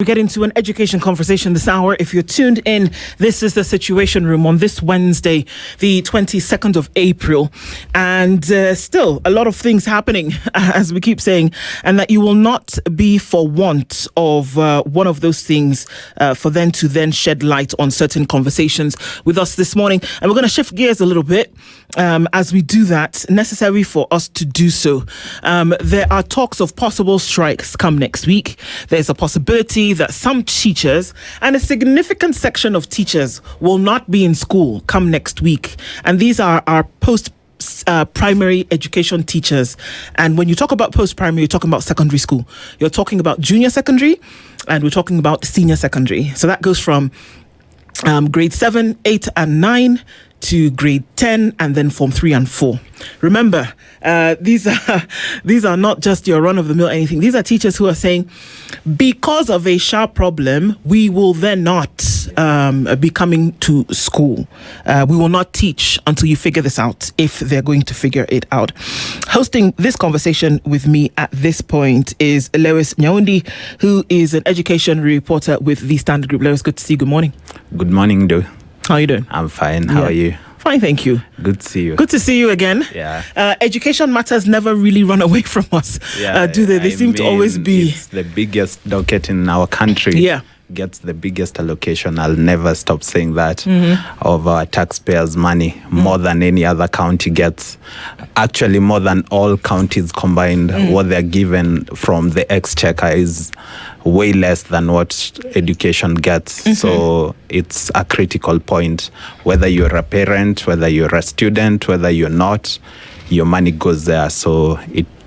We get into an education conversation this hour. If you're tuned in, this is the Situation Room on this Wednesday, the 22nd of April. And still a lot of things happening, as we keep saying, and that you will not be for want of one of those things for them to then shed light on certain conversations with us this morning. And we're going to shift gears a little bit as we do that, necessary for us to do so. There are talks of possible strikes come next week. There's a possibility that some teachers and a significant section of teachers will not be in school come next week. And these are our primary education teachers. And when you talk about post-primary, you're talking about secondary school. You're talking about junior secondary, and we're talking about senior secondary. So that goes from grade 7, 8, and 9 to grade 10, and then form 3 and 4. Remember, these are not just your run-of-the-mill anything. These are teachers who are saying, because of a SHA problem, we will then not be coming to school. We will not teach until you figure this out, if they're going to figure it out. Hosting this conversation with me at this point is Lewis Nyaundi, who is an education reporter with the Standard Group. Lewis, good to see you. Good morning. Good morning, Do. How are you doing? I'm fine. How are you? Fine, thank you. Good to see you. Good to see you again. Yeah. Education matters never really run away from us, do they? They seem to always be. It's the biggest docket in our country. Yeah. Gets the biggest allocation. I'll never stop saying that, of our taxpayers' money, more than any other county gets. Actually, more than all counties combined, what they're given from the exchequer is way less than what education gets. So it's a critical point. Whether you're a parent, whether you're a student, whether you're not, your money goes there. So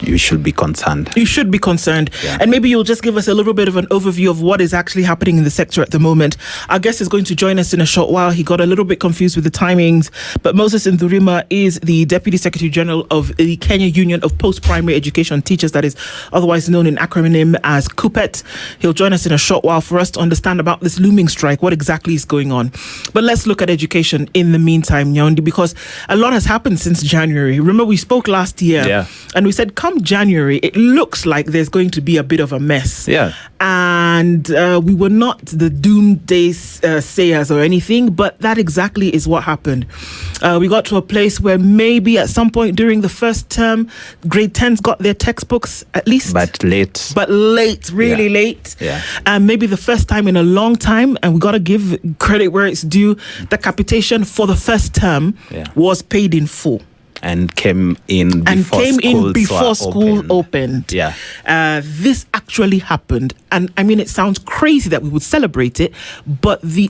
you should be concerned. You should be concerned. Yeah. And maybe you'll just give us a little bit of an overview of what is actually happening in the sector at the moment. Our guest is going to join us in a short while. He got a little bit confused with the timings, but Moses Ndurima is the Deputy Secretary General of the Kenya Union of Post-Primary Education Teachers, that is otherwise known in acronym as KUPPET. He'll join us in a short while for us to understand about this looming strike, what exactly is going on. But let's look at education in the meantime, Nyaundi, because a lot has happened since January. Remember, we spoke last year, and we said, come January, it looks like there's going to be a bit of a mess. Yeah. And we were not the doomsday sayers or anything, but that exactly is what happened. We got to a place where maybe at some point during the first term, grade 10s got their textbooks at least. But late, really late. Yeah. And maybe the first time in a long time, and we got to give credit where it's due, the capitation for the first term was paid in full. And came in before school opened. Yeah. This actually happened. And I mean, it sounds crazy that we would celebrate it, but the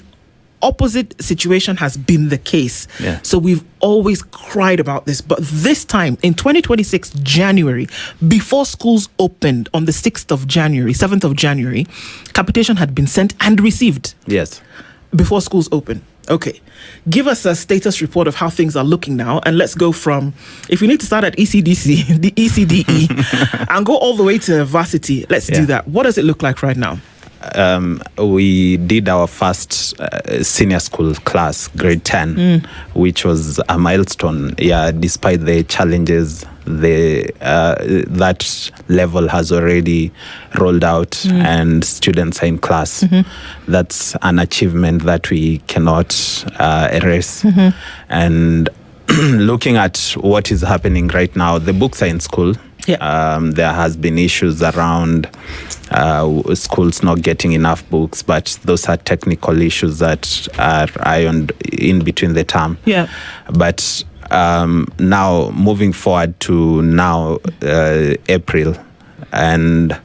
opposite situation has been the case. Yeah. So we've always cried about this. But this time, in 2026, January, before schools opened on the 6th of January, 7th of January, capitation had been sent and received. Yes. Before schools open. Okay, give us a status report of how things are looking now, and let's go from, if we need to start at ECDC, the ECDE, and go all the way to varsity, let's do that. What does it look like right now? We did our first senior school class, grade 10, which was a milestone. Yeah, despite the challenges, that level has already rolled out and students are in class. That's an achievement that we cannot erase. And looking at what is happening right now, the books are in school. Yeah. There has been issues around schools not getting enough books, but those are technical issues that are ironed in between the term. Yeah. But now moving forward to now April, and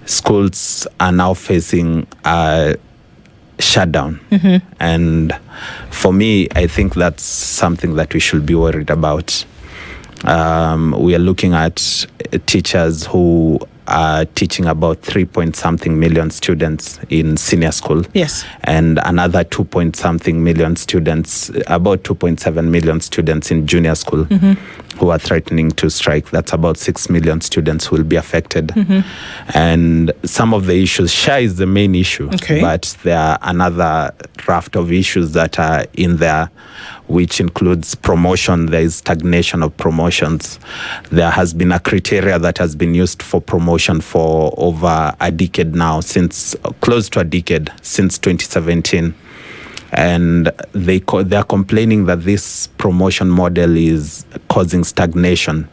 schools are now facing a shutdown. And for me, I think that's something that we should be worried about. We are looking at teachers who are teaching about 3-point-something million students in senior school. Yes. And another 2-point-something million students, about 2.7 million students in junior school. who are threatening to strike. That's about 6 million students who will be affected. And some of the issues, SHA is the main issue, but there are another raft of issues that are in there, which includes promotion. There is stagnation of promotions. There has been a criteria that has been used for promotion for over a decade now, close to a decade, since 2017. And they are complaining that this promotion model is causing stagnation.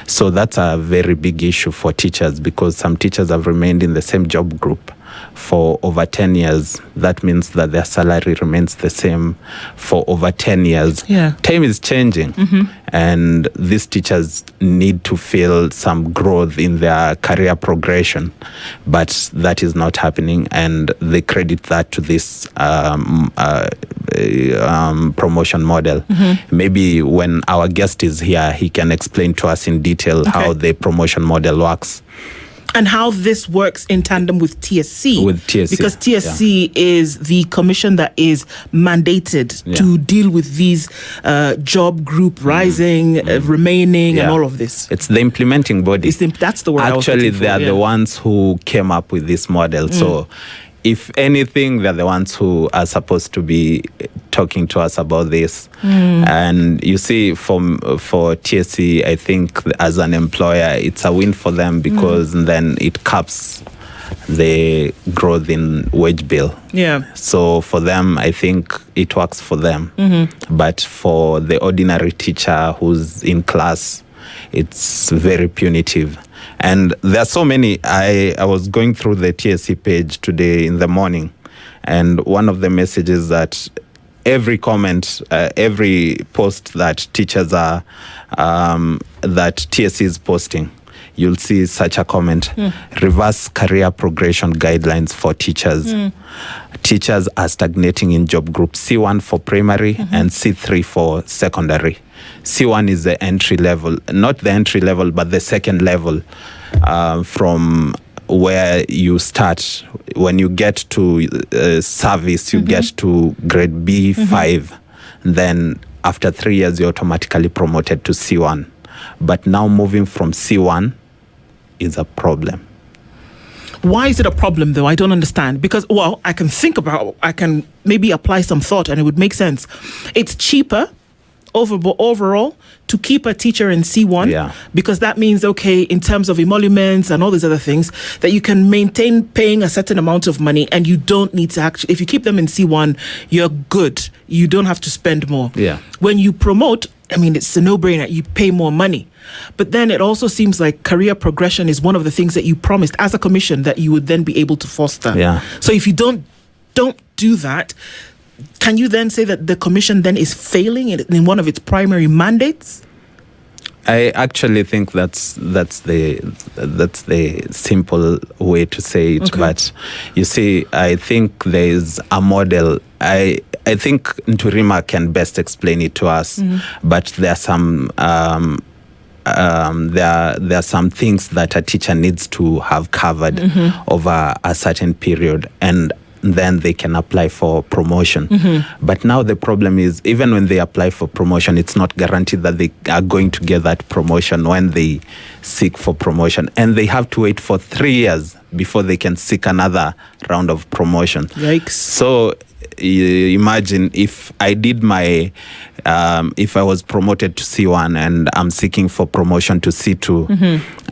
So that's a very big issue for teachers, because some teachers have remained in the same job group for over 10 years. That means that their salary remains the same for over 10 years. Time is changing, and these teachers need to feel some growth in their career progression, but that is not happening, and they credit that to this promotion model. Maybe when our guest is here, he can explain to us in detail how the promotion model works. And how this works in tandem with TSC. Because TSC is the commission that is mandated to deal with these job group rising, remaining, and all of this. It's the implementing body. That's the word. Actually, they are the ones who came up with this model. So, if anything, they're the ones who are supposed to be talking to us about this. And you see, for TSC, I think as an employer, it's a win for them, because then it caps the growth in wage bill. So for them, I think it works for them. But for the ordinary teacher who's in class, it's very punitive. And there are so many. I was going through the TSC page today in the morning, and one of the messages that every comment, every post that teachers are, that TSC is posting, you'll see such a comment: reverse career progression guidelines for teachers. Teachers are stagnating in job group C1 for primary and C3 for secondary. C1 is the entry level, not the entry level, but the second level from where you start. When you get to service, you get to grade B5. Then after 3 years, you're automatically promoted to C1. But now moving from C1 is a problem. Why is it a problem, though? I don't understand. Because, well, I can maybe apply some thought and it would make sense. It's cheaper overall to keep a teacher in C1, because that means, in terms of emoluments and all these other things, that you can maintain paying a certain amount of money, and you don't need to actually, if you keep them in C1, you're good. You don't have to spend more. When you promote, it's a no-brainer. You pay more money. But then it also seems like career progression is one of the things that you promised as a commission that you would then be able to foster. So if you don't do that, can you then say that the commission then is failing in one of its primary mandates? I actually think that's the simple way to say it. But you see, I think there is a model. I think Nturima can best explain it to us. But there are some there are some things that a teacher needs to have covered over a certain period, and then they can apply for promotion. But now the problem is, even when they apply for promotion, it's not guaranteed that they are going to get that promotion when they seek for promotion. And they have to wait for 3 years before they can seek another round of promotion. Yikes. So imagine if I did if I was promoted to C1 and I'm seeking for promotion to C2,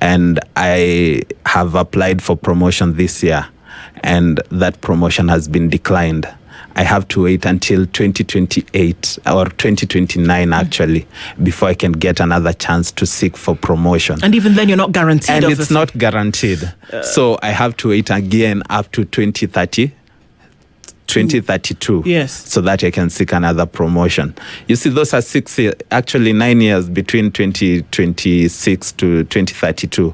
and I have applied for promotion this year, and that promotion has been declined. I have to wait until 2028 or 2029 actually before I can get another chance to seek for promotion. And even then you're not guaranteed. And it's not guaranteed. So I have to wait again up to 2032. Yes. So that I can seek another promotion. You see, those are 6 years, actually 9 years between 2026 to 2032.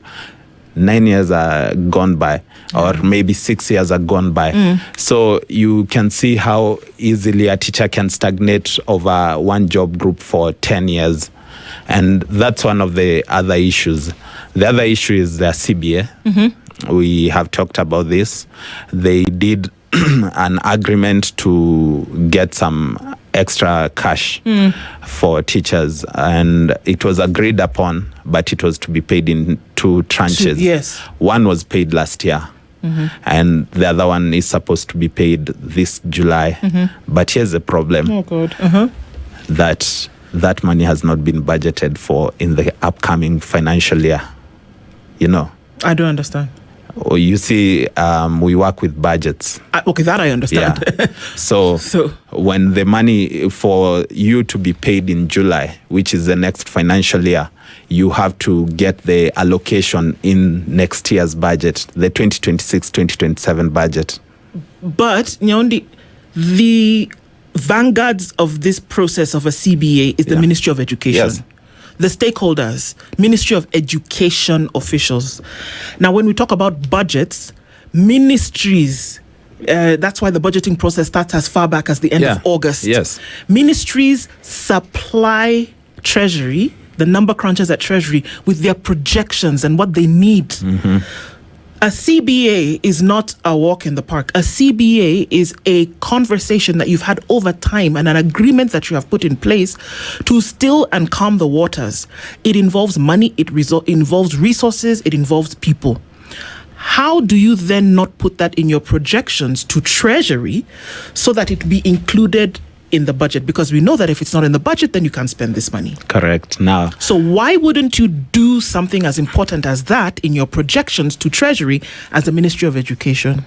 9 years are gone by, or maybe 6 years are gone by. So you can see how easily a teacher can stagnate over one job group for 10 years. And that's one of the other issues. The other issue is the CBA. We have talked about this. They did an agreement to get some extra cash for teachers, and it was agreed upon, but it was to be paid in 2 tranches. Yes. One was paid last year, and the other one is supposed to be paid this July. But here's the problem. Oh, God. That money has not been budgeted for in the upcoming financial year. You know? I don't understand. Or you see, we work with budgets. Okay, that I understand. Yeah. So when the money for you to be paid in July, which is the next financial year, you have to get the allocation in next year's budget, the 2026-2027 budget. But, Nyondi, the vanguards of this process of a CBA is the Ministry of Education. Yes. The stakeholders, Ministry of Education officials. Now, when we talk about budgets, ministries, that's why the budgeting process starts as far back as the end of August. Yes. Ministries supply Treasury, the number crunchers at Treasury, with their projections and what they need. A CBA is not a walk in the park. A CBA is a conversation that you've had over time and an agreement that you have put in place to still and calm the waters. It involves money, it involves resources, it involves people. How do you then not put that in your projections to Treasury so that it be included in the budget? Because we know that if it's not in the budget, then you can't spend this money. Correct. Now, so why wouldn't you do something as important as that in your projections to Treasury as the Ministry of Education?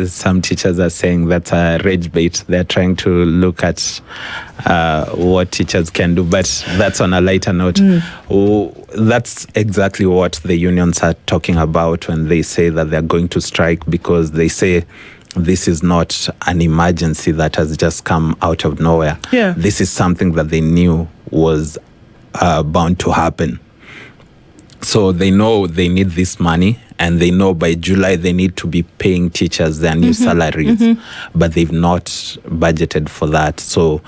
Some teachers are saying that's a rage bait. They're trying to look at what teachers can do, but that's on a lighter note. That's exactly what the unions are talking about when they say that they're going to strike, because they say this is not an emergency that has just come out of nowhere. Yeah. This is something that they knew was bound to happen. So they know they need this money, and they know by July they need to be paying teachers their new salaries, but they've not budgeted for that. So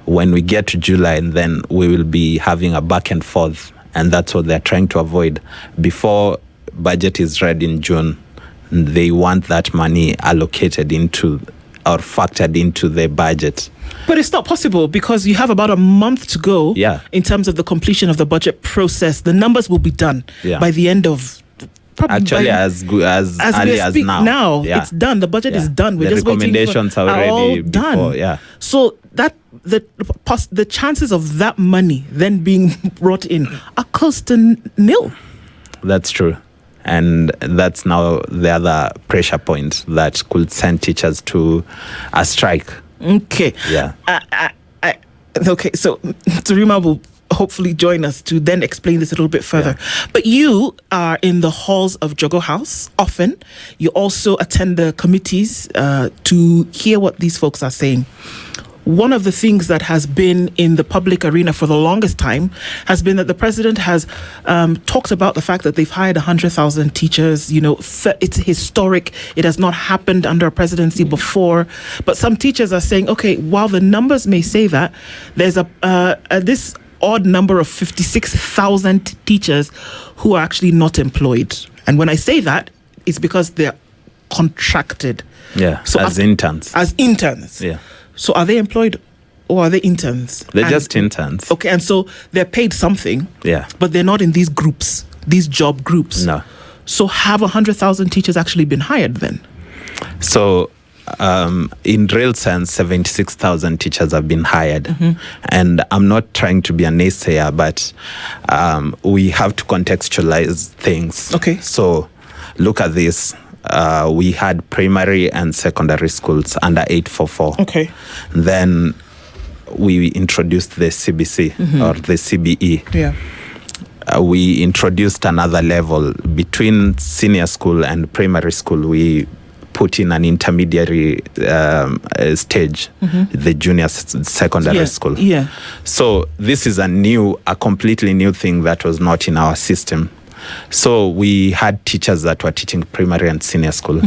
when we get to July, and then we will be having a back and forth, and that's what they're trying to avoid. Before budget is ready in June, they want that money allocated into or factored into their budget. But it's not possible, because you have about a month to go in terms of the completion of the budget process. The numbers will be done by the end of... Actually, as early as now. It's done. The budget is done. We're the just waiting recommendations are already all done. Before, So that the chances of that money then being brought in are close to nil. That's true. And that's now the other pressure point that could send teachers to a strike. Okay. Yeah. Okay, so Tarima will hopefully join us to then explain this a little bit further. But you are in the halls of Jogo House often. You also attend the committees to hear what these folks are saying. One of the things that has been in the public arena for the longest time has been that the president has talked about the fact that they've hired 100,000 teachers. You know, it's historic. It has not happened under a presidency before. But some teachers are saying, okay, while the numbers may say that, there's this odd number of 56,000 teachers who are actually not employed. And when I say that, it's because they're contracted. Yeah, so as interns. As interns. Yeah. So are they employed or are they interns? They're just interns. Okay, and so they're paid something. Yeah. But they're not in these groups, these job groups. No. So have 100,000 teachers actually been hired then? So in real sense, 76,000 teachers have been hired. And I'm not trying to be a naysayer, but we have to contextualize things. Okay. So look at this. We had primary and secondary schools under 844. Okay. Then we introduced the CBC or the CBE. Yeah. We introduced another level between senior school and primary school. We put in an intermediary stage, the junior secondary school. Yeah. So this is a completely new thing that was not in our system. So we had teachers that were teaching primary and senior school.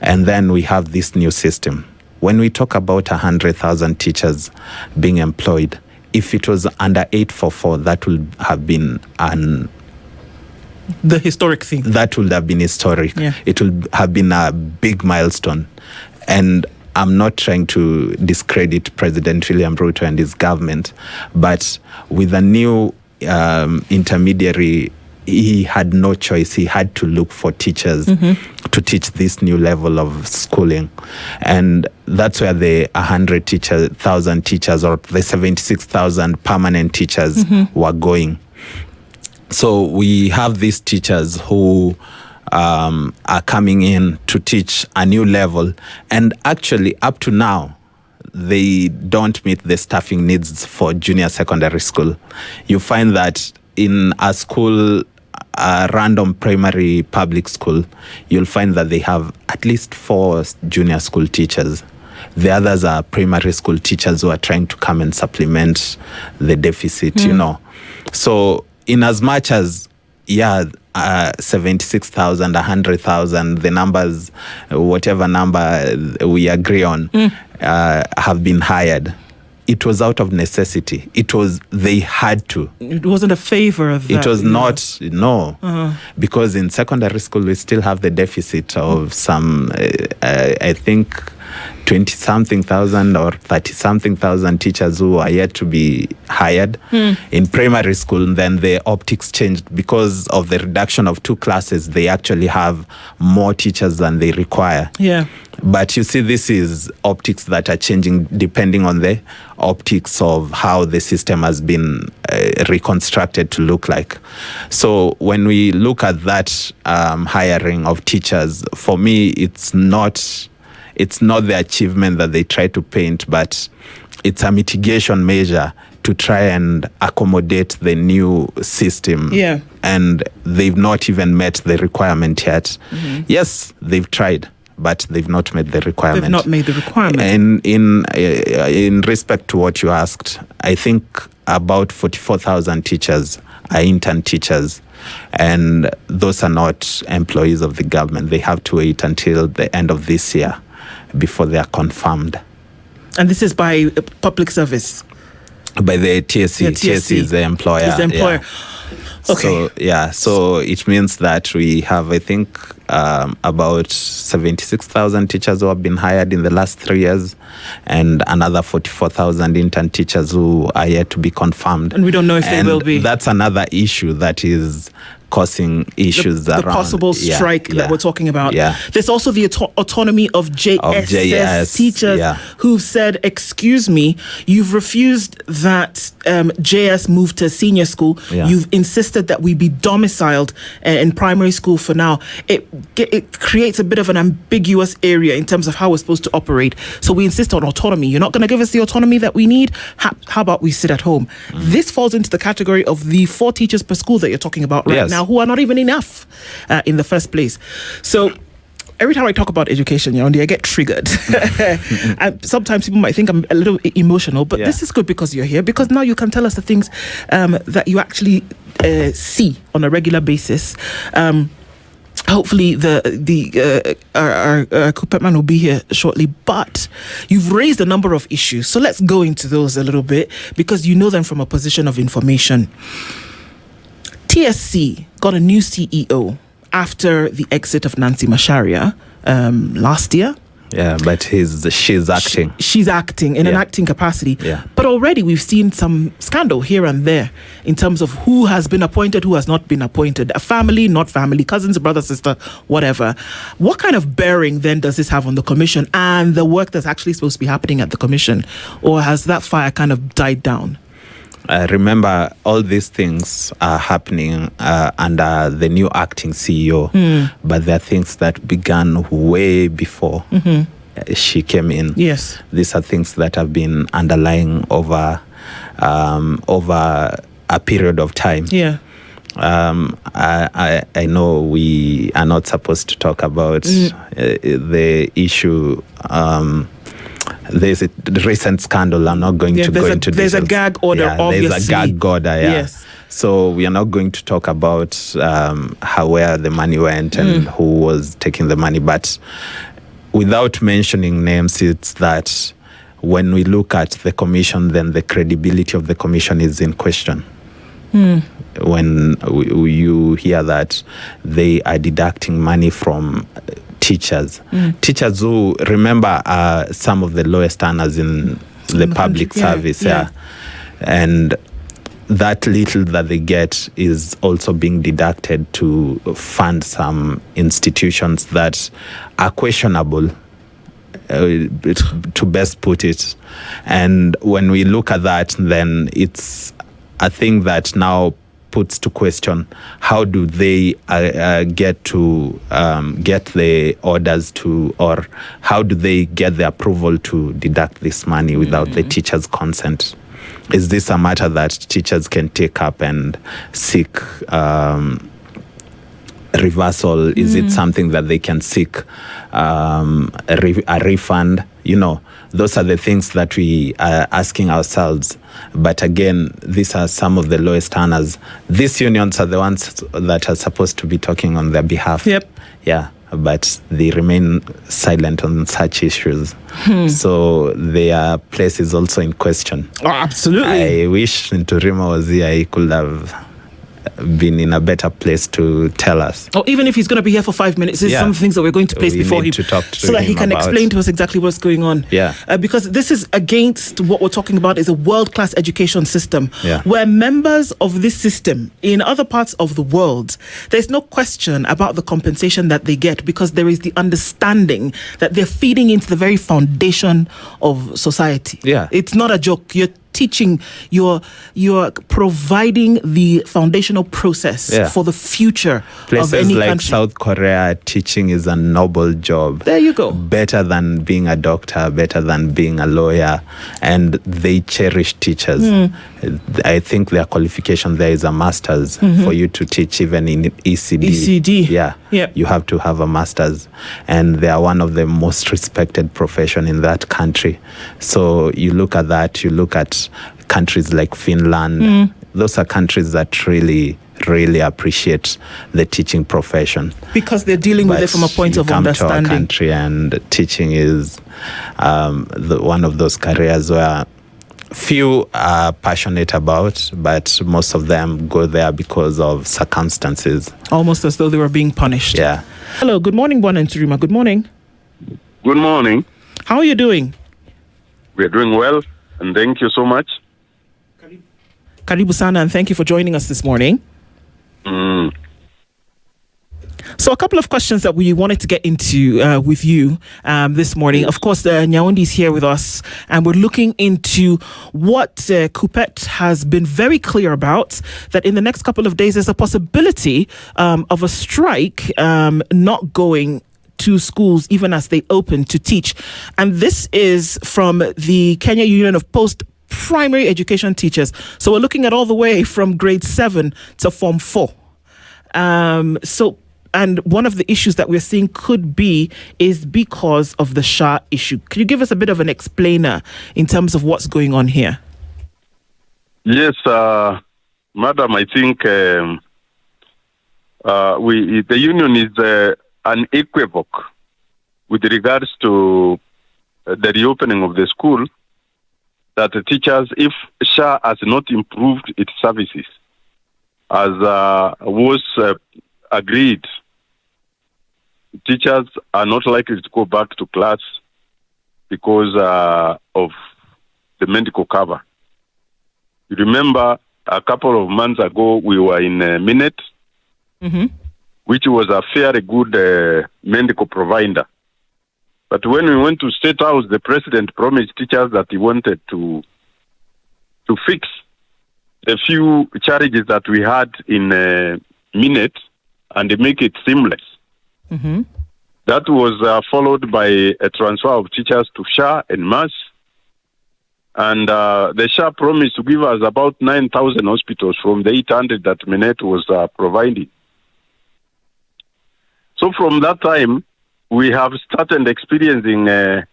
And then we have this new system. When we talk about 100,000 teachers being employed, if it was under 844, that would have been the historic thing. That would have been historic. Yeah. It would have been a big milestone. And I'm not trying to discredit President William Ruto and his government, but with a new intermediary, he had no choice. He had to look for teachers to teach this new level of schooling. And that's where the 100,000 teachers or the 76,000 permanent teachers were going. So we have these teachers who are coming in to teach a new level. And actually, up to now, they don't meet the staffing needs for junior secondary school. You find that in a school, a random primary public school, you'll find that they have at least 4 junior school teachers. The others are primary school teachers who are trying to come and supplement the deficit, you know. So in as much as, 76,000, 100,000, the numbers, whatever number we agree on, have been hired. It was out of necessity. They had to. It wasn't a favor of that. It was not, no. Because in secondary school, we still have the deficit of some, I think, 20-something thousand or 30-something thousand teachers who are yet to be hired. In primary school, then the optics changed because of the reduction of 2 classes. They actually have more teachers than they require. Yeah. But you see, this is optics that are changing depending on the optics of how the system has been reconstructed to look like. So when we look at that hiring of teachers, for me, it's not the achievement that they try to paint, but it's a mitigation measure to try and accommodate the new system. Yeah. And they've not even met the requirement yet. Yes, they've tried, but they've not met the requirement. They've not made the requirement. And in respect to what you asked, I think about 44,000 teachers are intern teachers, and those are not employees of the government. They have to wait until the end of this year before they are confirmed. And this is by public service? By the TSC. Yeah, TSC is the employer. Is the employer. Yeah. Okay. So it means that we have, I think, about 76,000 teachers who have been hired in the last 3 years, and another 44,000 intern teachers who are yet to be confirmed. And we don't know if they will be. That's another issue that is causing issues around the possible strike that we're talking about. There's also the autonomy of JSS teachers who've said, excuse me, you've refused that JS move to senior school. You've insisted that we be domiciled in primary school for now. It creates a bit of an ambiguous area in terms of how we're supposed to operate. So we insist on autonomy. You're not going to give us the autonomy that we need. How about we sit at home? This falls into the category of the 4 teachers per school that you're talking about right now, who are not even enough in the first place. So every time I talk about education, I get triggered. And sometimes people might think I'm a little emotional, but this is good because you're here, because now you can tell us the things that you actually see on a regular basis. Hopefully our KUPPET man will be here shortly, but you've raised a number of issues. So let's go into those a little bit, because you know them from a position of information. TSC got a new CEO after the exit of Nancy Macharia last year. Yeah, but she's acting. She's acting in an acting capacity. Yeah. But already we've seen some scandal here and there in terms of who has been appointed, who has not been appointed. A family, not family, cousins, brother, sister, whatever. What kind of bearing then does this have on the commission and the work that's actually supposed to be happening at the commission? Or has that fire kind of died down? Remember, all these things are happening under the new acting CEO, but there are things that began way before she came in. Yes, these are things that have been underlying over a period of time. Yeah. I know we are not supposed to talk about the issue. There's a recent scandal. I'm not going to go into details. There's a gag order, obviously. There's a gag order, Yes. So we are not going to talk about where the money went and who was taking the money. But without mentioning names, it's that when we look at the commission, then the credibility of the commission is in question. When you hear that they are deducting money from teachers. Teachers who, remember, are some of the lowest earners in the public service. And that little that they get is also being deducted to fund some institutions that are questionable, to best put it. And when we look at that, then it's a thing that now puts to question, how do they get the orders to, or how do they get the approval to deduct this money without the teacher's consent? Is this a matter that teachers can take up and seek reversal? Is it something that they can seek a refund? Those are the things that we are asking ourselves. But again, these are some of the lowest earners. These unions are the ones that are supposed to be talking on their behalf. Yeah, but they remain silent on such issues. So their place is also in question. Oh, absolutely. I wish Nturima was here. He could have been in a better place to tell us. Or even if he's going to be here for 5 minutes, there's some things that we're going to place before him, so that he can explain to us exactly what's going on. Because this is against what we're talking about is a world-class education system, where members of this system in other parts of the world, there's no question about the compensation that they get, because there is the understanding that they're feeding into the very foundation of society. It's not a joke. You're teaching, you're providing the foundational process for the future Places of any like country. South Korea, teaching is a noble job. There you go. Better than being a doctor, better than being a lawyer, and they cherish teachers. I think their qualification there is a master's for you to teach, even in ECD. You have to have a master's, and they are one of the most respected profession in that country. So you look at that, you look at countries like Finland. Those are countries that really appreciate the teaching profession, because they're dealing with it from a point of understanding. Come to our country, and teaching is one of those careers where few are passionate about, but most of them go there because of circumstances. Almost as though they were being punished. Hello, good morning, Bwana Nturima. Good morning. Good morning. How are you doing? We're doing well, and thank you so much. Karibu sana, and thank you for joining us this morning. So a couple of questions that we wanted to get into with you this morning. Of course, Nyaundi is here with us, and we're looking into what KUPPET has been very clear about, that in the next couple of days there's a possibility of a strike not going to schools even as they open to teach. And this is from the Kenya Union of Post-Primary Education Teachers. So we're looking at all the way from grade 7 to Form 4. And one of the issues that we're seeing is because of the SHA issue. Can you give us a bit of an explainer in terms of what's going on here? Yes, Madam, I think the union is unequivocal with regards to the reopening of the school, that the teachers, if SHA has not improved its services, as was agreed, teachers are not likely to go back to class because of the medical cover. You remember a couple of months ago, we were in Minute, which was a fairly good medical provider. But when we went to State House, the president promised teachers that he wanted to fix the few charges that we had in Minute and make it seamless. That was followed by a transfer of teachers to SHA and MAS. And the SHA promised to give us about 9,000 hospitals from the 800 that Minute was providing. So from that time, we have started experiencing a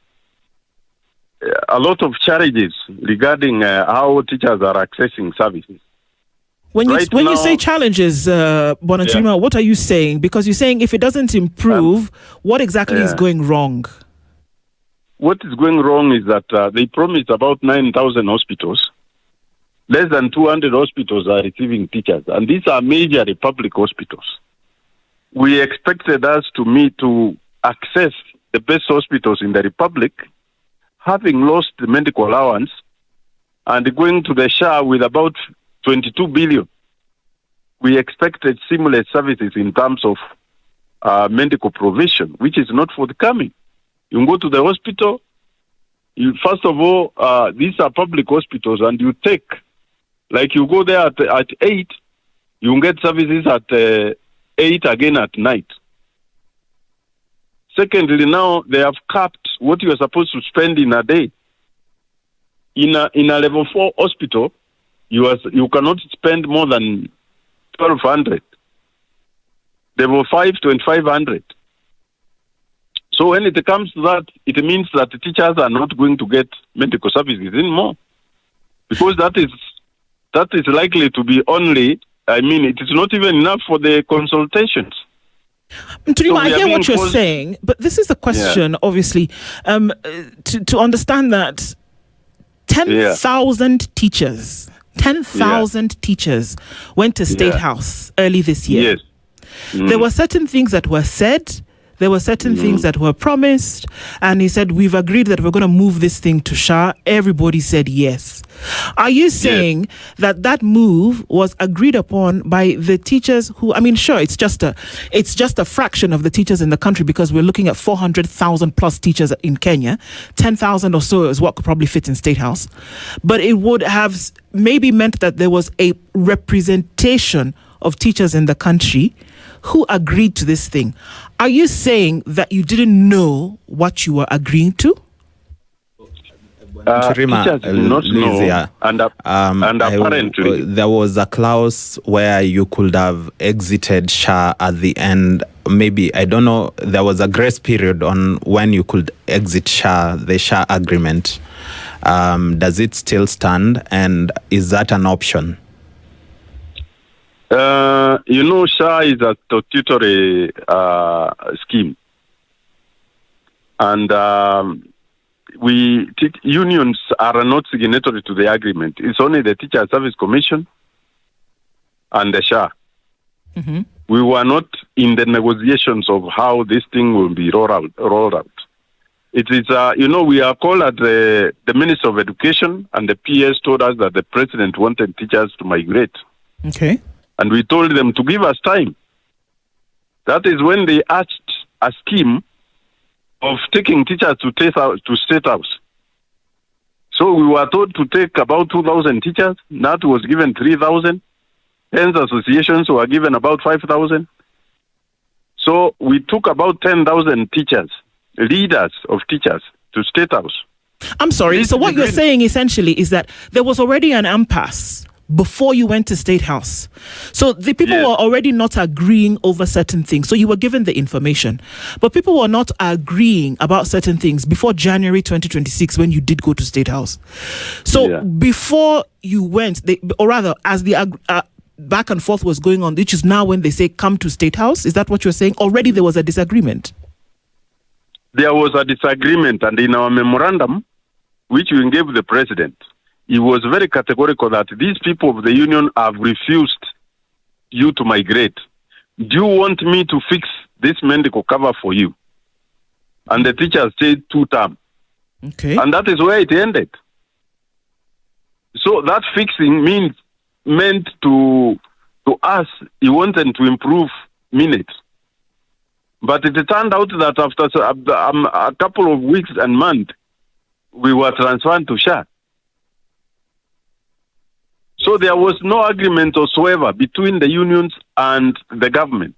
lot of challenges regarding how teachers are accessing services. When you say challenges, Bwana Nturima, what are you saying? Because you're saying if it doesn't improve, what exactly is going wrong? What is going wrong is that they promised about 9,000 hospitals. Less than 200 hospitals are receiving teachers, and these are major public hospitals. We expected us to access the best hospitals in the Republic, having lost the medical allowance, and going to the SHA with about 22 billion. We expected similar services in terms of medical provision, which is not forthcoming. You go to the hospital, first of all, these are public hospitals, and you take, like you go there at 8, you get services at 8 again at night. Secondly, now they have capped what you are supposed to spend in a day. In a level 4 hospital, you cannot spend more than 1,200. Level 5, 2,500. So when it comes to that, it means that the teachers are not going to get medical services anymore, because that is likely to be only. I mean, it is not even enough for the consultations. Mturima, I hear what you're saying, but this is the question, obviously, to understand that 10,000 teachers, 10,000 teachers went to State House early this year. Yes. There were certain things that were said, there were certain things that were promised, and he said, we've agreed that we're going to move this thing to SHA. Everybody said yes. Are you saying that move was agreed upon by the teachers who, I mean, sure, it's just a fraction of the teachers in the country, because we're looking at 400,000 plus teachers in Kenya. 10,000 or so is what could probably fit in State House. But it would have maybe meant that there was a representation of teachers in the country who agreed to this thing. Are you saying that you didn't know what you were agreeing to? Teachers do not know, and apparently there was a clause where you could have exited SHA at the end. Maybe, I don't know, there was a grace period on when you could exit SHA, the SHA agreement. Does it still stand, and is that an option? SHA is a statutory scheme, and unions are not signatory to the agreement. It's only the Teacher Service Commission and the SHA. Mm-hmm. We were not in the negotiations of how this thing will be rolled out. It is, we are called at the Minister of Education, and the PS told us that the President wanted teachers to migrate. Okay. And we told them to give us time. That is when they asked a scheme of taking teachers to State House. So we were told to take about 2,000 teachers. NAT was given 3,000. Hence associations were given about 5,000. So we took about 10,000 teachers, leaders of teachers, to State House. I'm sorry. So what you're saying essentially is that there was already an impasse before you went to State House. So the people were already not agreeing over certain things. So you were given the information. But people were not agreeing about certain things before January 2026 when you did go to State House. So before you went, or rather, as the back and forth was going on, which is now when they say come to State House, is that what you're saying? Already there was a disagreement? There was a disagreement, and in our memorandum, which we gave the President, he was very categorical that these people of the union have refused you to migrate. Do you want me to fix this medical cover for you? And the teachers said 2 terms. Okay. And that is where it ended. So that fixing meant to us, he wanted to improve minutes. But it turned out that after a couple of weeks and months, we were transferred to SHA. So there was no agreement whatsoever between the unions and the government.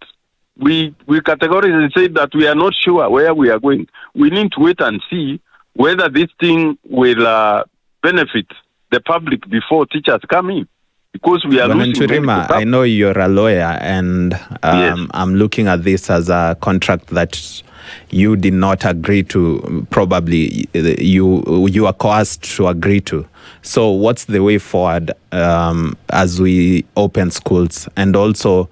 We categorically said that we are not sure where we are going. We need to wait and see whether this thing will benefit the public before teachers come in. Because we are losing. Mturima, I know you're a lawyer, and I'm looking at this as a contract that you did not agree to. Probably you are coerced to agree to. So what's the way forward as we open schools? And also,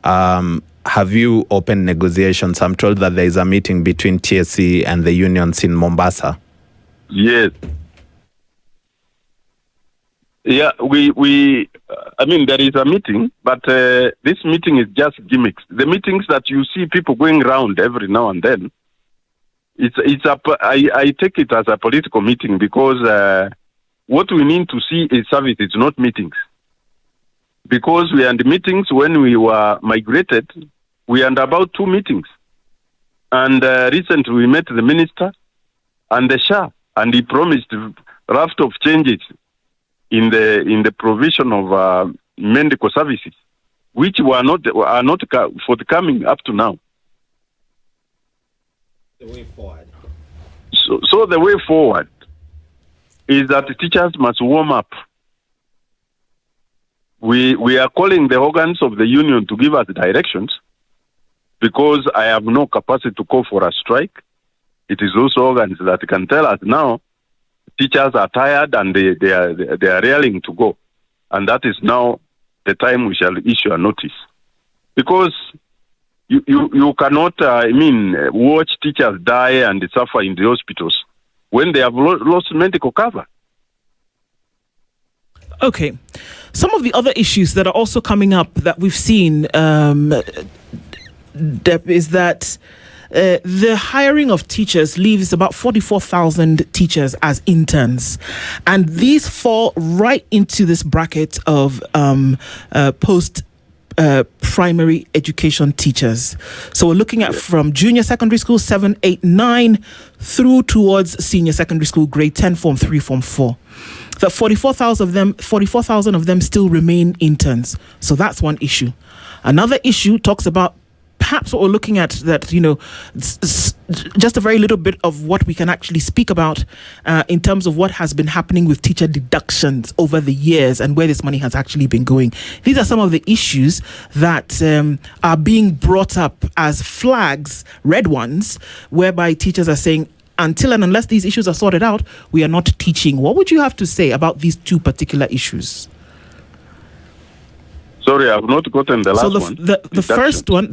have you opened negotiations? I'm told that there is a meeting between TSC and the unions in Mombasa. Yes. Yeah, there is a meeting, but this meeting is just gimmicks. The meetings that you see people going around every now and then, I take it as a political meeting because what we need to see is service. It's not meetings. Because we had meetings when we were migrated, we had about 2 meetings. And recently we met the minister and the SHA, and he promised a raft of changes in the provision of medical services, which are not forthcoming up to now. The way forward. So the way forward is that the teachers must warm up. We are calling the organs of the union to give us directions, because I have no capacity to call for a strike. It is those organs that can tell us now teachers are tired and they are railing to go. And that is now the time we shall issue a notice. Because you cannot, watch teachers die and suffer in the hospitals when they have lost medical cover. Okay. Some of the other issues that are also coming up that we've seen, Deb, is that the hiring of teachers leaves about 44,000 teachers as interns. And these fall right into this bracket of post primary education teachers. So we're looking at from junior secondary school 7, 8, 9 through towards senior secondary school grade 10, form 3, form 4. That 44,000 of them still remain interns. So that's one issue. Another issue talks about perhaps what we're looking at, that, just a very little bit of what we can actually speak about in terms of what has been happening with teacher deductions over the years and where this money has actually been going. These are some of the issues that are being brought up as flags, red ones, whereby teachers are saying, until and unless these issues are sorted out, we are not teaching. What would you have to say about these 2 particular issues? Sorry, I've not gotten the last one. The first one,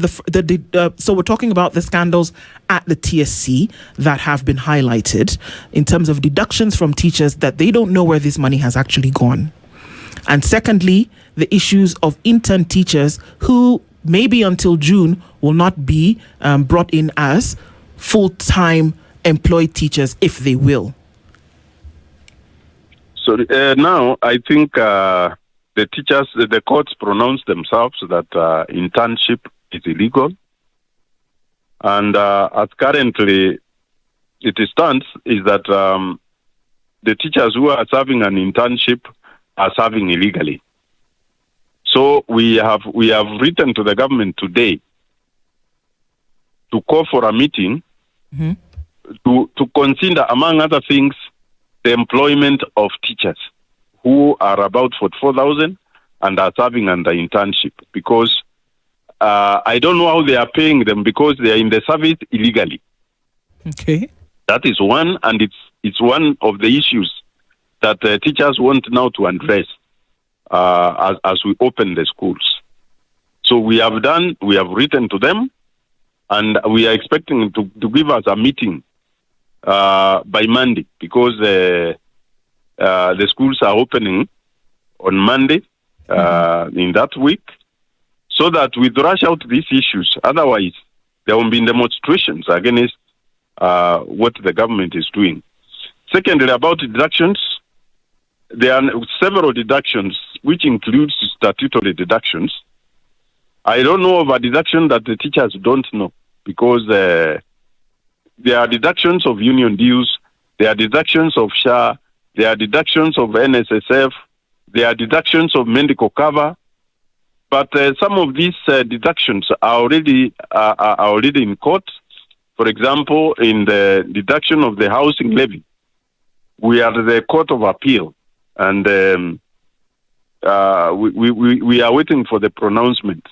so we're talking about the scandals at the TSC that have been highlighted in terms of deductions from teachers that they don't know where this money has actually gone. And secondly, the issues of intern teachers who maybe until June will not be brought in as full-time employed teachers, if they will. So now I think the teachers, the courts pronounced themselves that internship is illegal. And as currently it stands, is that the teachers who are serving an internship are serving illegally. So we have written to the government today to call for a meeting to consider, among other things, the employment of teachers who are about 44,000 and are serving under internship, because I don't know how they are paying them, because they are in the service illegally. Okay. That is one, and it's one of the issues that teachers want now to address as we open the schools. So we have written to them, and we are expecting to give us a meeting by Monday, because the schools are opening on Monday in that week, so that we rush out these issues. Otherwise, there will be demonstrations against what the government is doing. Secondly, about deductions, there are several deductions, which includes statutory deductions. I don't know of a deduction that the teachers don't know, because there are deductions of union dues, there are deductions of SHA, there are deductions of NSSF, there are deductions of medical cover, but some of these deductions are already in court. For example, in the deduction of the housing levy, we are the Court of Appeal, and we are waiting for the pronouncement,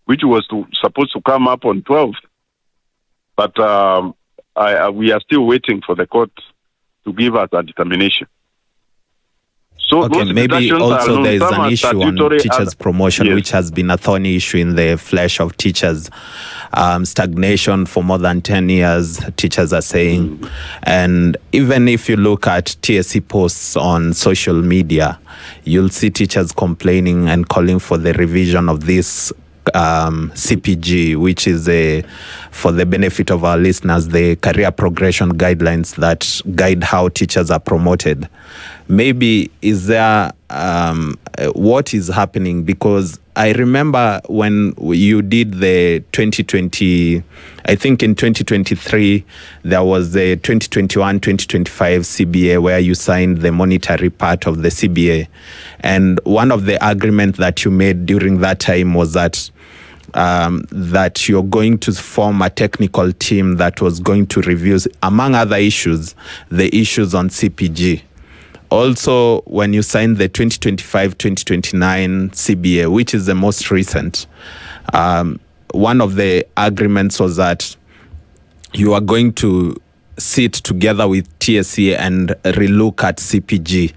which was supposed to come up on 12th. But we are still waiting for the court to give us a determination. So okay, maybe also there is an issue on teachers' promotion, yes, which has been a thorny issue in the flesh of teachers. Stagnation for more than 10 years, teachers are saying. And even if you look at TSC posts on social media, you'll see teachers complaining and calling for the revision of this CPG, which is for the benefit of our listeners, the career progression guidelines that guide how teachers are promoted. Maybe is there what is happening? Because I remember when you did the 2020, I think in 2023, there was the 2021-2025 CBA where you signed the monetary part of the CBA. And one of the agreements that you made during that time was that that you're going to form a technical team that was going to review, among other issues, the issues on CPG. Also, when you signed the 2025-2029 CBA, which is the most recent, one of the agreements was that you are going to sit together with TSC and relook at CPG.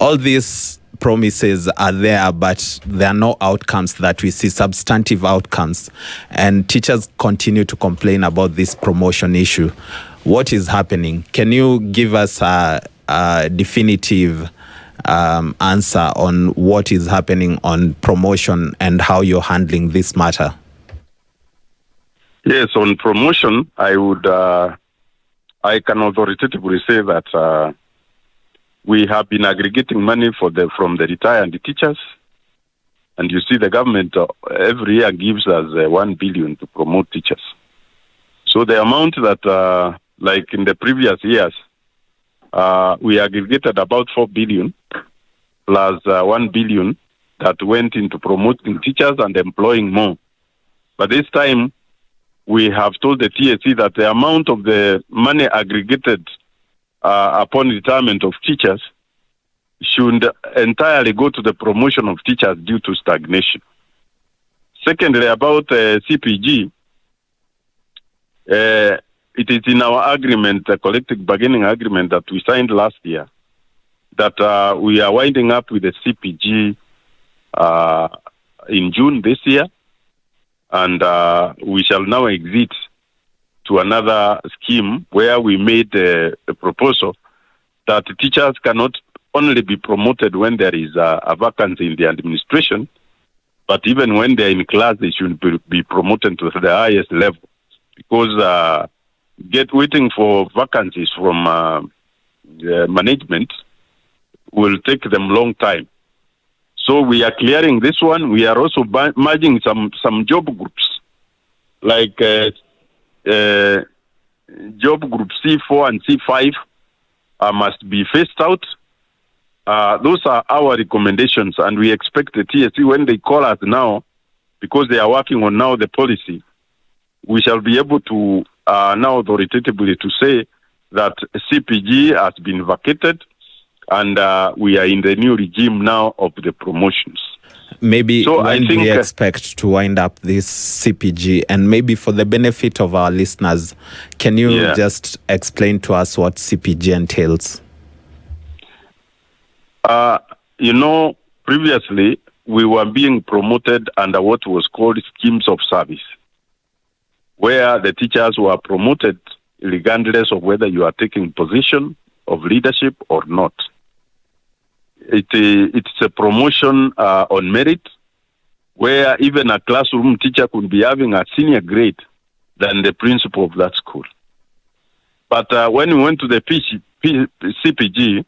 All these promises are there, but there are no outcomes that we see, substantive outcomes. And teachers continue to complain about this promotion issue. What is happening? Can you give us a definitive answer on what is happening on promotion and how you're handling this matter? Yes, on promotion, I can authoritatively say that we have been aggregating money from the retired teachers, and you see the government every year gives us 1 billion to promote teachers. So the amount that, like in the previous years, we aggregated about 4 billion plus 1 billion that went into promoting teachers and employing more. But this time, we have told the TSC that the amount of the money aggregated upon retirement of teachers should entirely go to the promotion of teachers due to stagnation. Secondly, about CPG, it is in our agreement, the collective bargaining agreement that we signed last year, that we are winding up with the CPG in June this year, and we shall now exit to another scheme where we made a proposal that teachers cannot only be promoted when there is a vacancy in the administration, but even when they're in class, they should be promoted to the highest level, because waiting for vacancies from management will take them a long time. So we are clearing this one. We are also merging some job groups, like job group C4 and C5 must be phased out. Those are our recommendations, and we expect the TSC, when they call us now, because they are working on now the policy, we shall be able to now authoritatively to say that CPG has been vacated, and we are in the new regime now of the promotions. Maybe so when we expect to wind up this CPG, and maybe for the benefit of our listeners, can you just explain to us what CPG entails? Previously, we were being promoted under what was called schemes of service, where the teachers were promoted regardless of whether you are taking position of leadership or not. It's a promotion on merit, where even a classroom teacher could be having a senior grade than the principal of that school. But when we went to the CPG,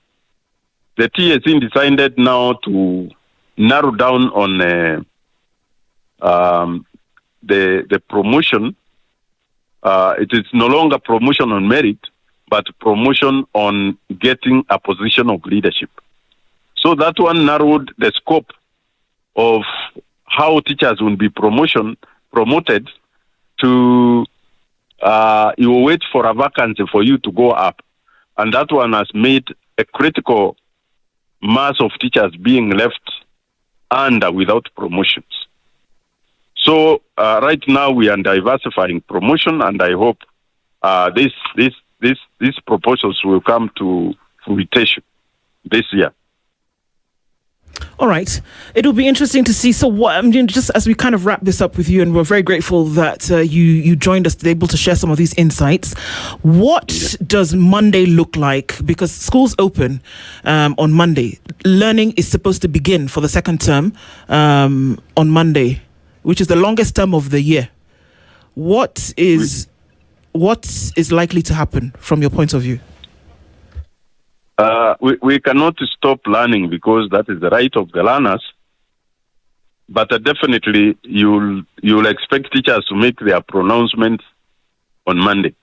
the TSC decided now to narrow down on the promotion. It is no longer promotion on merit, but promotion on getting a position of leadership. So that one narrowed the scope of how teachers will be promoted to, you will wait for a vacancy for you to go up. And that one has made a critical mass of teachers being left under without promotions. So right now we are diversifying promotion, and I hope these proposals will come to fruition this year. All right. It will be interesting to see. So what, just as we kind of wrap this up with you, and we're very grateful that you joined us to be able to share some of these insights. What does Monday look like? Because schools open on Monday. Learning is supposed to begin for the second term on Monday. which is the longest term of the year. What is likely to happen from your point of view? We cannot stop learning because that is the right of the learners. But definitely, you'll expect teachers to make their pronouncements on Monday.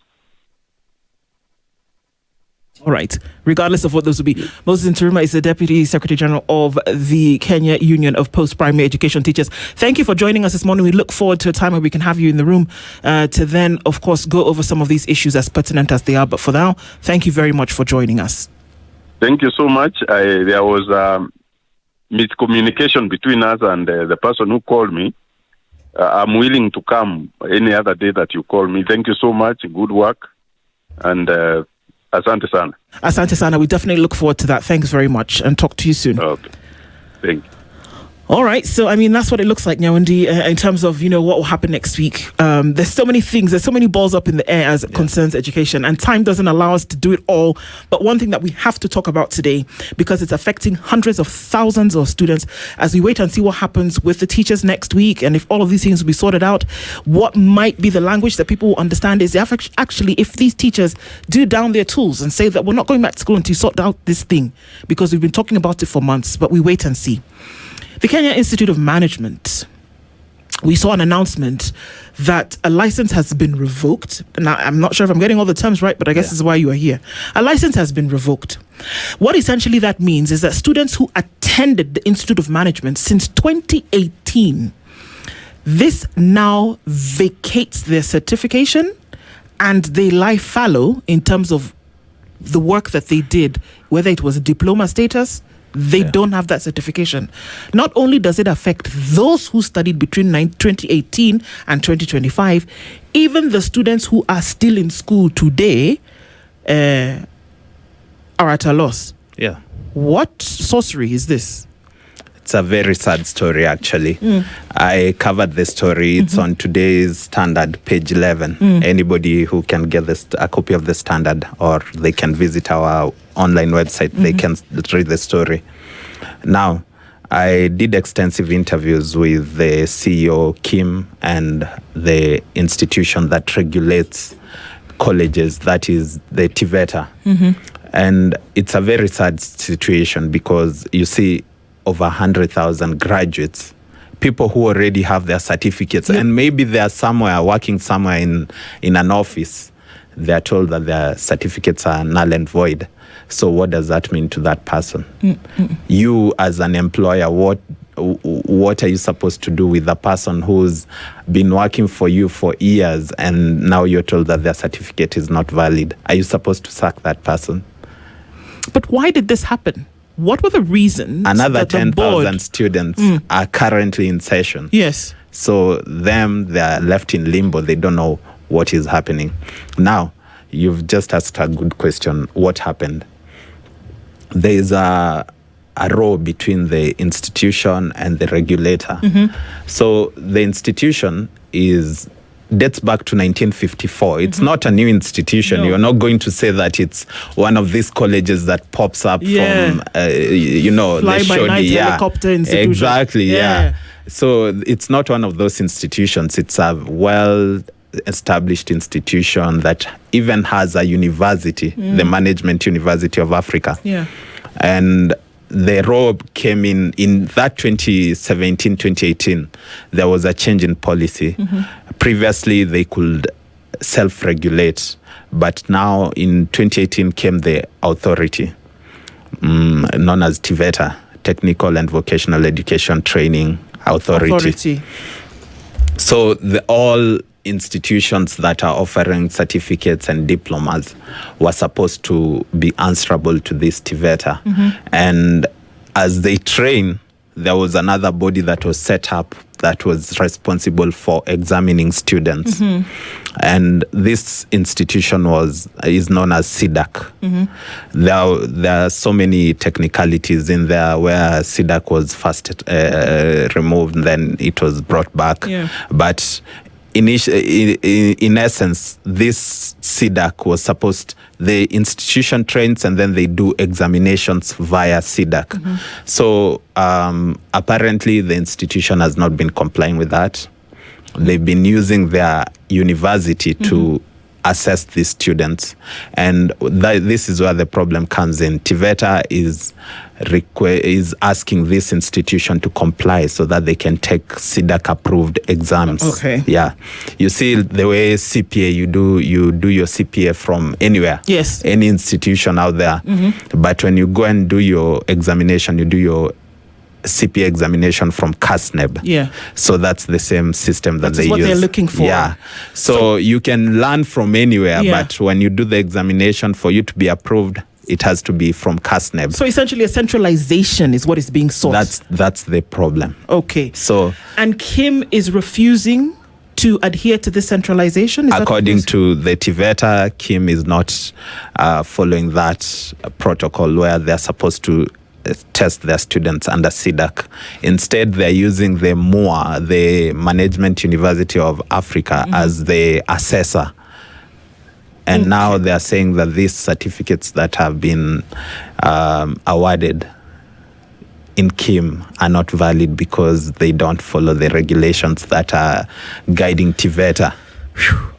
All right. Regardless of what those will be, Moses Nturuma is the Deputy Secretary General of the Kenya Union of Post-Primary Education Teachers. Thank you for joining us this morning. We look forward to a time where we can have you in the room to then, of course, go over some of these issues as pertinent as they are. But for now, thank you very much for joining us. Thank you so much. There was miscommunication between us and the person who called me. I'm willing to come any other day that you call me. Thank you so much. Good work. And asante sana. Asante sana. We definitely look forward to that. Thanks very much and talk to you soon. Okay. Thank you. All right. So, I mean, that's what it looks like, Nyawandi, in terms of, what will happen next week. There's so many things. There's so many balls up in the air as it concerns education, and time doesn't allow us to do it all. But one thing that we have to talk about today, because it's affecting hundreds of thousands of students, as we wait and see what happens with the teachers next week, and if all of these things will be sorted out, what might be the language that people will understand is actually if these teachers do down their tools and say that we're not going back to school until you sort out this thing, because we've been talking about it for months, but we wait and see. The Kenya Institute of Management, we saw an announcement that a license has been revoked. Now, I'm not sure if I'm getting all the terms right, but I guess this is why you are here. A license has been revoked. What essentially that means is that students who attended the Institute of Management since 2018, this now vacates their certification and they lie fallow in terms of the work that they did, whether it was a diploma status. They don't have that certification. Not only does it affect those who studied between 2018 and 2025, even the students who are still in school today are at a loss. Yeah. What sorcery is this? It's a very sad story, actually. I covered the story. It's on today's Standard, page 11. Anybody who can get a copy of the Standard, or they can visit our online website, they can read the story. Now, I did extensive interviews with the CEO, Kim, and the institution that regulates colleges, that is the TVETA. And it's a very sad situation because you see over 100,000 graduates, people who already have their certificates, and maybe they are somewhere working somewhere in an office. They are told that their certificates are null and void. So what does that mean to that person? You as an employer, what are you supposed to do with a person who's been working for you for years and now you're told that their certificate is not valid? Are you supposed to sack that person? But why did this happen? What were the reasons? Another 10,000 students are currently in session. Yes. So they are left in limbo. They don't know what is happening. Now, you've just asked a good question. What happened? There is a row between the institution and the regulator. So the institution dates back to 1954. It's not a new institution. No. You're not going to say that it's one of these colleges that pops up from, fly-by-night helicopter institution. Exactly, yeah. So it's not one of those institutions. It's a well-established institution that even has a university, the Management University of Africa. Yeah. And the row came in that 2017, 2018, there was a change in policy. Previously, they could self-regulate, but now in 2018 came the authority known as TVETA, Technical and Vocational Education Training Authority. So all institutions that are offering certificates and diplomas were supposed to be answerable to this TVETA. And as they train, there was another body that was set up that was responsible for examining students. And this institution is known as SIDAC. There are so many technicalities in there where SIDAC was first removed, then it was brought back. But in essence, this CDAC was supposed, the institution trains and then they do examinations via CDAC. So apparently the institution has not been complying with that. They've been using their university to assess these students, and this is where the problem comes in. TVETA is asking this institution to comply so that they can take CDAC approved exams. Okay. Yeah. You see the way CPA, you do your CPA from anywhere. Yes. Any institution out there. But when you go and do your examination, you do your CPA examination from CASNEB. Yeah. So that's the same system that they use. That's what they're looking for. Yeah. So you can learn from anywhere, but when you do the examination, for you to be approved, it has to be from CASNEB. So essentially a centralization is what is being sought. That's the problem. Okay. So, and Kim is refusing to adhere to this centralization? According to the TVETA, Kim is not following that protocol where they're supposed to test their students under CDAC. Instead, they're using the MUA, the Management University of Africa, as the assessor. And now they're saying that these certificates that have been awarded in Kim are not valid because they don't follow the regulations that are guiding TVETA.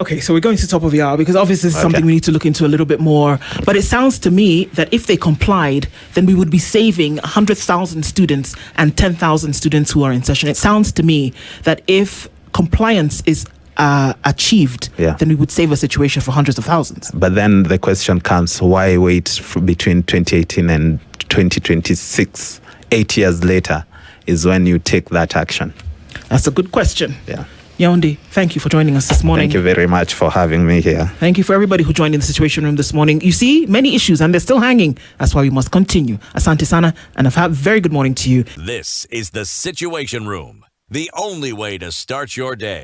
Okay, so we're going to the top of the hour because obviously this is something we need to look into a little bit more. But it sounds to me that if they complied, then we would be saving 100,000 students and 10,000 students who are in session. It sounds to me that if compliance is achieved, then we would save a situation for hundreds of thousands. But then the question comes, why wait between 2018 and 2026? 8 years later is when you take that action. That's a good question. Yeah. Yaounde, thank you for joining us this morning. Thank you very much for having me here. Thank you for everybody who joined in the Situation Room this morning. You see, many issues and they're still hanging. That's why we must continue. Asante sana, and a very good morning to you. This is the Situation Room, the only way to start your day.